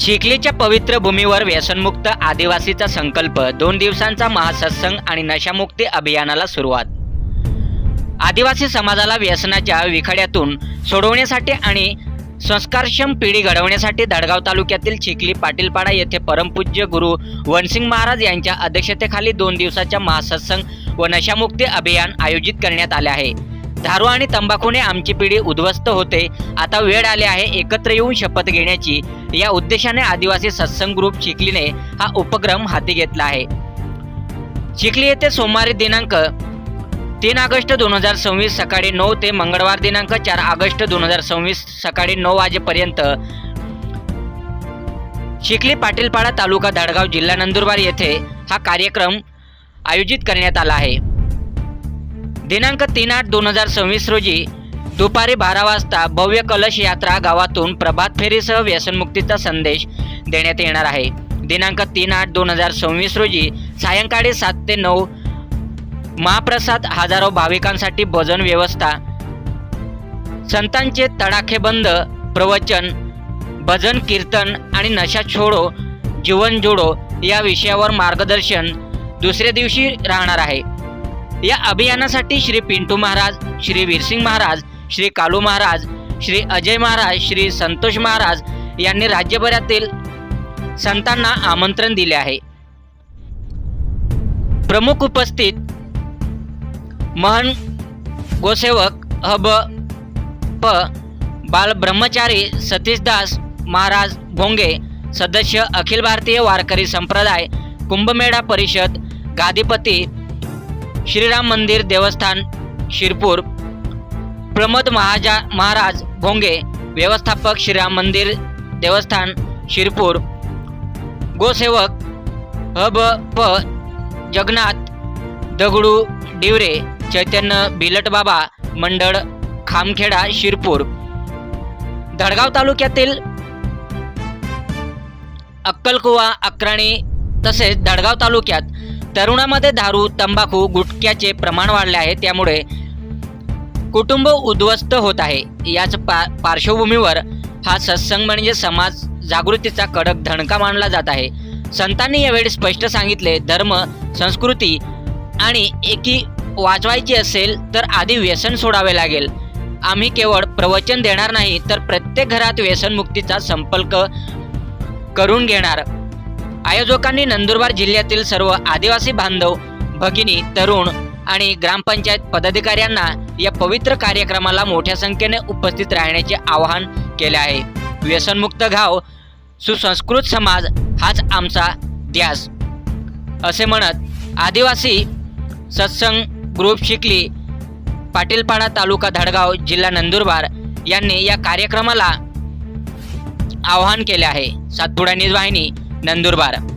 चिखलीच्या पवित्र भूमीवर व्यसनमुक्त आदिवासीचा संकल्प 2 दिवसांचा महासत्संग आणि नशामुक्ती अभियानाला सुरुवात। आदिवासी समाजाला व्यसनाच्या विखड्यातून सोडवण्यासाठी आणि संस्कारक्षम पिढी घडवण्यासाठी धडगाव तालुक्यातील चिखली पाटीलपाडा येथे परमपूज्य गुरु वनसिंग महाराज यांच्या अध्यक्षतेखाली 2 दिवसाच्या महासत्संग व नशामुक्ती अभियान आयोजित करण्यात आले आहे। दारू आणि तंबाखूने आमची पिढी उद्ध्वस्त होते, आता वेळ आली आहे एकत्र येऊन शपथ घेण्याची। या उद्देशाने आदिवासी सत्संग ग्रुप चिखलीने हा उपक्रम हाती घेतला आहे। चिखली येथे सोमवारी दिनांक 3 ऑगस्ट 2026 सकाळी 9 ते मंगळवार दिनांक 4 ऑगस्ट 2026 सकाळी 9 वाजेपर्यंत चिखली पाटीलपाडा तालुका धडगाव जिल्हा नंदुरबार येथे हा कार्यक्रम आयोजित करण्यात आला आहे। दिनांक 3/8/2026 रोजी दुपारी 12 वाजता भव्य कलश यात्रा गावातून प्रभात फेरीसह व्यसनमुक्तीचा संदेश देण्यात येणार आहे। दिनांक 3/8/2026 रोजी सायंकाळी 7 ते 9 महाप्रसाद, हजारो भाविकांसाठी भजन व्यवस्था, संतांचे तडाखेबंद प्रवचन, भजन कीर्तन आणि नशा छोडो जीवन जोडो या विषयावर मार्गदर्शन दुसऱ्या दिवशी राहणार आहे। या अभियानासाठी श्री पिंटू महाराज, श्री वीरसिंग महाराज, श्री कालू महाराज, श्री अजय महाराज, श्री संतोष महाराज यांनी राज्यभरातील संतांना आमंत्रण दिले आहे। प्रमुख उपस्थित महन गोसेवक हब प बाल ब्रह्मचारी सतीशदास महाराज भोंगे, सदस्य अखिल भारतीय वारकरी संप्रदाय कुंभमेळा परिषद, गादीपती श्रीराम मंदिर देवस्थान शिरपूर, प्रमोद महाराज भोंगे, व्यवस्थापक श्रीराम मंदिर देवस्थान शिरपूर, गोसेवक हब प जगन्नाथ दगडू डिवरे, चैतन्य बिलट बाबा मंडळ खामखेडा शिरपूर। धडगाव तालुक्यातील अक्कलकुवा, अक्राणी तसेच धडगाव तालुक्यात तरुणामध्ये दारू, तंबाखू, गुटख्याचे प्रमाण वाढले आहे, त्यामुळे कुटुंब उद्ध्वस्त होत आहे। याच पार्श्वभूमीवर हा सत्संग म्हणजे समाज जागृतीचा कडक धणका मानला जात आहे। संतांनी यावेळी स्पष्ट सांगितले, धर्म, संस्कृती आणि एकी वाचवायची असेल तर आधी व्यसन सोडावे लागेल। आम्ही केवळ प्रवचन देणार नाही तर प्रत्येक घरात व्यसनमुक्तीचा संकल्प करून घेणार। आयोजकांनी नंदुरबार जिल्ह्यातील सर्व आदिवासी बांधव, भगिनी, तरुण आणि ग्रामपंचायत पदाधिकाऱ्यांना या पवित्र कार्यक्रमाला मोठ्या संख्येने उपस्थित राहण्याचे आवाहन केले आहे। व्यसनमुक्त गाव, सुसंस्कृत समाज हाच आमचा ध्यास, असे म्हणत आदिवासी सत्संग ग्रुप चिखली पाटीलपाडा तालुका धडगाव जिल्हा नंदुरबार यांनी या कार्यक्रमाला आवाहन केले आहे। सातपुडा न्यूज वाहिनी नंदुरबार।